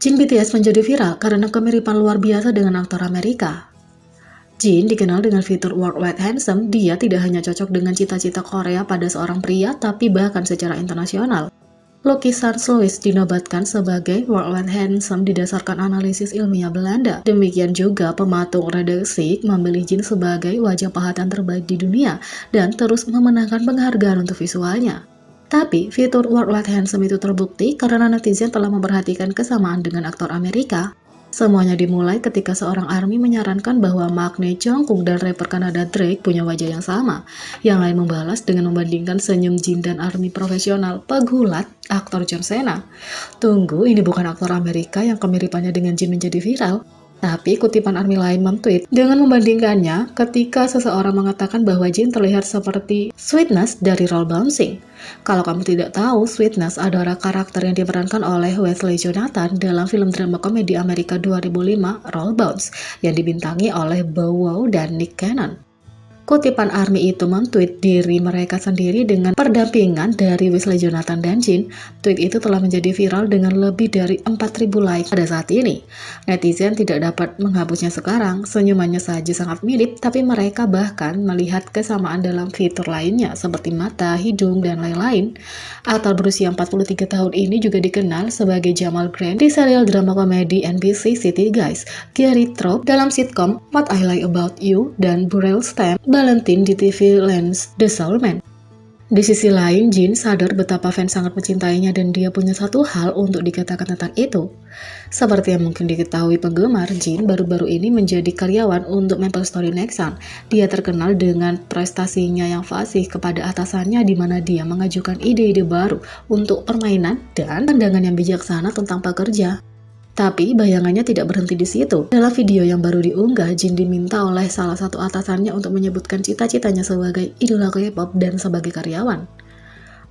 Jin BTS menjadi viral karena kemiripan luar biasa dengan aktor Amerika. Jin dikenal dengan fitur worldwide handsome. Dia tidak hanya cocok dengan cita-cita Korea pada seorang pria, tapi bahkan secara internasional. Lukisan Louis dinobatkan sebagai worldwide handsome didasarkan analisis ilmiah Belanda. Demikian juga pematung Redexik memilih Jin sebagai wajah pahatan terbaik di dunia dan terus memenangkan penghargaan untuk visualnya. Tapi, fitur worldwide handsome itu terbukti karena netizen telah memperhatikan kesamaan dengan aktor Amerika. Semuanya dimulai ketika seorang ARMY menyarankan bahwa Magne Jungkook dan rapper Kanada Drake punya wajah yang sama. Yang lain membalas dengan membandingkan senyum Jin dan ARMY profesional pegulat aktor John Cena. Tunggu, ini bukan aktor Amerika yang kemiripannya dengan Jin menjadi viral. Tapi kutipan ARMY lain mentweet dengan membandingkannya ketika seseorang mengatakan bahwa Jin terlihat seperti Sweetness dari Roll Bouncing. Kalau kamu tidak tahu, Sweetness adalah karakter yang diperankan oleh Wesley Jonathan dalam film drama komedi Amerika 2005 Roll Bounce yang dibintangi oleh Bow Wow dan Nick Cannon. Kutipan ARMY itu mentweet diri mereka sendiri dengan perdampingan dari Wesley Jonathan dan Jin. Tweet itu telah menjadi viral dengan lebih dari 4.000 like pada saat ini. Netizen tidak dapat menghapusnya sekarang, senyumannya saja sangat mirip, tapi mereka bahkan melihat kesamaan dalam fitur lainnya seperti mata, hidung, dan lain-lain. Aktor berusia 43 tahun ini juga dikenal sebagai Jamal Grant di serial drama komedi NBC City Guys, Gary Thorpe dalam sitkom What I Like About You, dan Burrell Stamp Valentine di TV Lance The Soul Man. Di sisi lain, Jin sadar betapa fans sangat mencintainya dan dia punya satu hal untuk dikatakan tentang itu. Seperti yang mungkin diketahui penggemar, Jin baru-baru ini menjadi karyawan untuk MapleStory Nexon. Dia terkenal dengan prestasinya yang fasih kepada atasannya di mana dia mengajukan ide-ide baru untuk permainan dan pandangan yang bijaksana tentang pekerja. Tapi bayangannya tidak berhenti di situ. Dalam video yang baru diunggah, Jin diminta oleh salah satu atasannya untuk menyebutkan cita-citanya sebagai idola K-pop dan sebagai karyawan.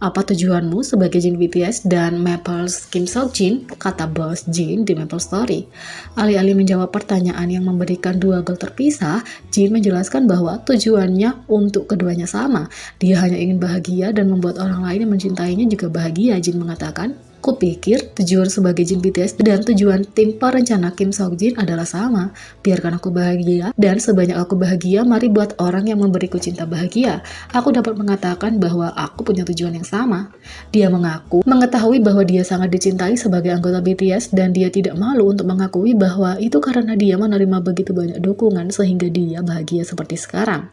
Apa tujuanmu sebagai Jin BTS dan Maples Kim Seokjin? Kata bos Jin di MapleStory. Alih-alih menjawab pertanyaan yang memberikan dua gol terpisah, Jin menjelaskan bahwa tujuannya untuk keduanya sama. Dia hanya ingin bahagia dan membuat orang lain yang mencintainya juga bahagia. Jin mengatakan, "Kupikir tujuan sebagai Jin BTS dan tujuan tim perencana Kim Seokjin adalah sama. Biarkan aku bahagia, dan sebanyak aku bahagia, mari buat orang yang memberiku cinta bahagia. Aku dapat mengatakan bahwa aku punya tujuan yang sama." Dia mengaku mengetahui bahwa dia sangat dicintai sebagai anggota BTS dan dia tidak malu untuk mengakui bahwa itu karena dia menerima begitu banyak dukungan sehingga dia bahagia seperti sekarang.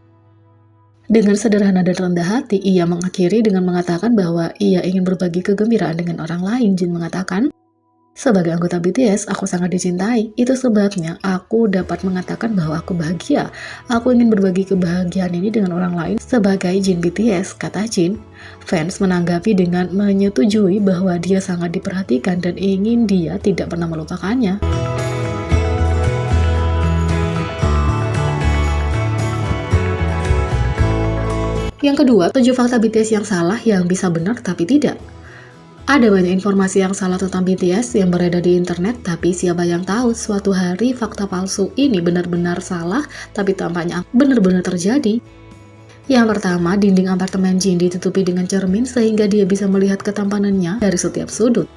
Dengan sederhana dan rendah hati, ia mengakhiri dengan mengatakan bahwa ia ingin berbagi kegembiraan dengan orang lain. Jin mengatakan, "Sebagai anggota BTS, aku sangat dicintai. Itu sebabnya aku dapat mengatakan bahwa aku bahagia. Aku ingin berbagi kebahagiaan ini dengan orang lain sebagai Jin BTS," kata Jin. Fans menanggapi dengan menyetujui bahwa dia sangat diperhatikan dan ingin dia tidak pernah melupakannya. Yang kedua, 7 fakta BTS yang salah yang bisa benar tapi tidak. Ada banyak informasi yang salah tentang BTS yang beredar di internet, tapi siapa yang tahu suatu hari fakta palsu ini benar-benar salah, tapi tampaknya benar-benar terjadi. Yang pertama, dinding apartemen Jin ditutupi dengan cermin sehingga dia bisa melihat ketampanannya dari setiap sudut.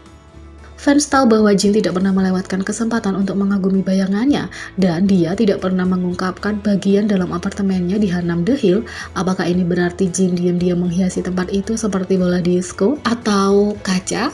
Fans tahu bahwa Jin tidak pernah melewatkan kesempatan untuk mengagumi bayangannya, dan dia tidak pernah mengungkapkan bagian dalam apartemennya di Hanam The Hill. Apakah ini berarti Jin diam-diam menghiasi tempat itu seperti bola disco atau kaca?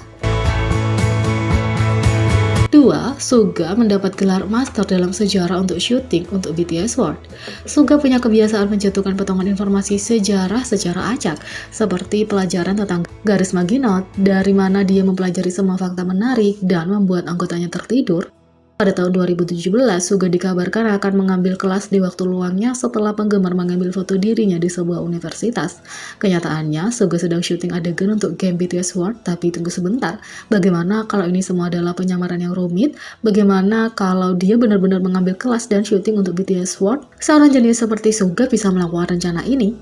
2. Suga mendapat gelar master dalam sejarah untuk syuting untuk BTS World. Suga punya kebiasaan menjatuhkan potongan informasi sejarah secara acak, seperti pelajaran tentang garis Maginot, dari mana dia mempelajari semua fakta menarik dan membuat anggotanya tertidur. Pada tahun 2017, Suga dikabarkan akan mengambil kelas di waktu luangnya setelah penggemar mengambil foto dirinya di sebuah universitas. Kenyataannya, Suga sedang syuting adegan untuk game BTS World, tapi tunggu sebentar. Bagaimana kalau ini semua adalah penyamaran yang rumit? Bagaimana kalau dia benar-benar mengambil kelas dan syuting untuk BTS World? Seorang jenius seperti Suga bisa melakukan rencana ini.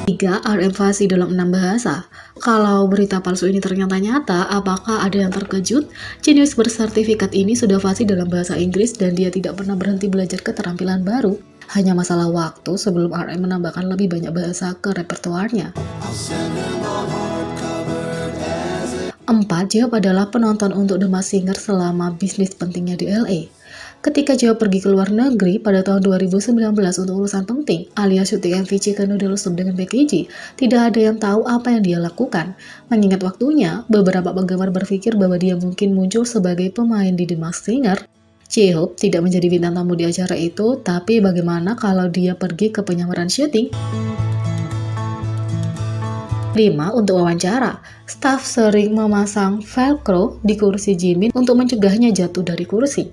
3. RM fasih dalam 6 bahasa. Kalau berita palsu ini ternyata nyata, apakah ada yang terkejut? Jenius bersertifikat ini sudah fasih dalam bahasa Inggris dan dia tidak pernah berhenti belajar keterampilan baru. Hanya masalah waktu sebelum RM menambahkan lebih banyak bahasa ke repertoarnya. 4. Jawab adalah penonton untuk The Masked Singer selama bisnis pentingnya di LA. Ketika Jawab pergi ke luar negeri pada tahun 2019 untuk urusan penting, alias syuting MV Chicken Noodle Soup dengan Becky G, tidak ada yang tahu apa yang dia lakukan. Mengingat waktunya, beberapa penggemar berpikir bahwa dia mungkin muncul sebagai pemain di The Masked Singer. J-Hope tidak menjadi bintang tamu di acara itu, tapi bagaimana kalau dia pergi ke penyamaran syuting? 5. Untuk wawancara, staf sering memasang velcro di kursi Jimin untuk mencegahnya jatuh dari kursi.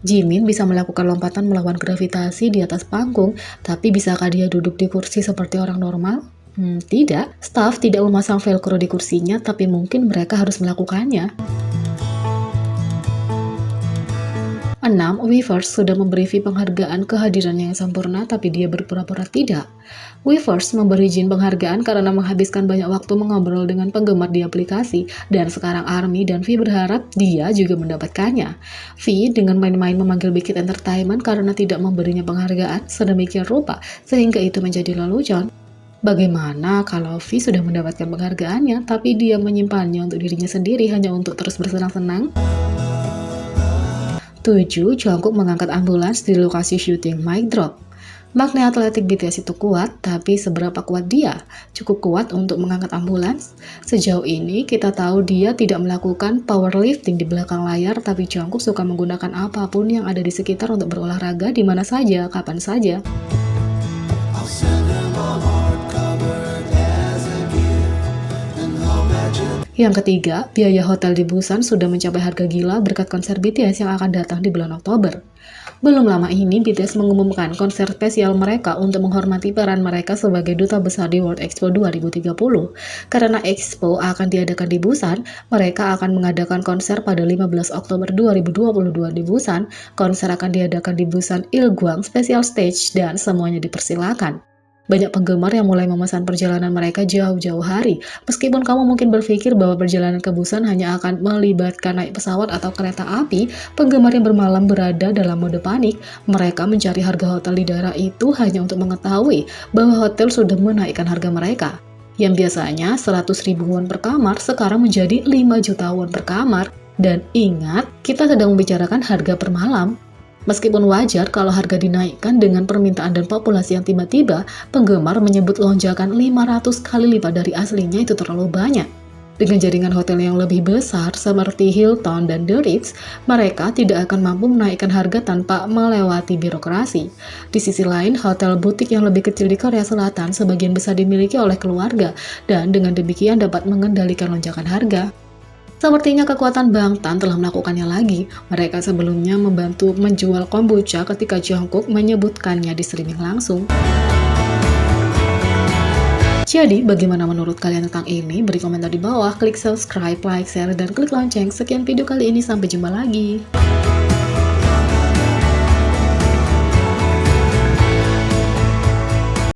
Jimin bisa melakukan lompatan melawan gravitasi di atas panggung, tapi bisakah dia duduk di kursi seperti orang normal? Tidak, staf tidak memasang velcro di kursinya, tapi mungkin mereka harus melakukannya. 6. Weverse sudah memberi V penghargaan kehadirannya yang sempurna, tapi dia berpura-pura tidak. Weverse memberi Jin penghargaan karena menghabiskan banyak waktu mengobrol dengan penggemar di aplikasi, dan sekarang ARMY dan V berharap dia juga mendapatkannya. V dengan main-main memanggil Big Hit Entertainment karena tidak memberinya penghargaan sedemikian rupa, sehingga itu menjadi lelucon. Bagaimana kalau V sudah mendapatkan penghargaannya, tapi dia menyimpannya untuk dirinya sendiri hanya untuk terus bersenang-senang? 7. Jungkook mengangkat ambulans di lokasi syuting Mic Drop. Magnet atletik BTS itu kuat, tapi seberapa kuat dia? Cukup kuat untuk mengangkat ambulans? Sejauh ini, kita tahu dia tidak melakukan powerlifting di belakang layar, tapi Jungkook suka menggunakan apapun yang ada di sekitar untuk berolahraga di mana saja, kapan saja. Yang ketiga, biaya hotel di Busan sudah mencapai harga gila berkat konser BTS yang akan datang di bulan Oktober. Belum lama ini, BTS mengumumkan konser spesial mereka untuk menghormati peran mereka sebagai duta besar di World Expo 2030. Karena Expo akan diadakan di Busan, mereka akan mengadakan konser pada 15 Oktober 2022 di Busan. Konser akan diadakan di Busan Ilgwang Special Stage dan semuanya dipersilakan. Banyak penggemar yang mulai memesan perjalanan mereka jauh-jauh hari. Meskipun kamu mungkin berpikir bahwa perjalanan ke Busan hanya akan melibatkan naik pesawat atau kereta api, penggemar yang bermalam berada dalam mode panik. Mereka mencari harga hotel di daerah itu hanya untuk mengetahui bahwa hotel sudah menaikkan harga mereka. Yang biasanya 100 ribu won per kamar sekarang menjadi 5 juta won per kamar. Dan ingat, kita sedang membicarakan harga per malam. Meskipun wajar kalau harga dinaikkan dengan permintaan dan populasi yang tiba-tiba, penggemar menyebut lonjakan 500 kali lipat dari aslinya itu terlalu banyak. Dengan jaringan hotel yang lebih besar seperti Hilton dan The Ritz, mereka tidak akan mampu menaikkan harga tanpa melewati birokrasi. Di sisi lain, hotel butik yang lebih kecil di Korea Selatan sebagian besar dimiliki oleh keluarga, dan dengan demikian dapat mengendalikan lonjakan harga. Sepertinya kekuatan Bangtan telah melakukannya lagi. Mereka sebelumnya membantu menjual kombucha ketika Jungkook menyebutkannya di streaming langsung. Jadi, bagaimana menurut kalian tentang ini? Beri komentar di bawah, klik subscribe, like, share, dan klik lonceng. Sekian video kali ini, sampai jumpa lagi.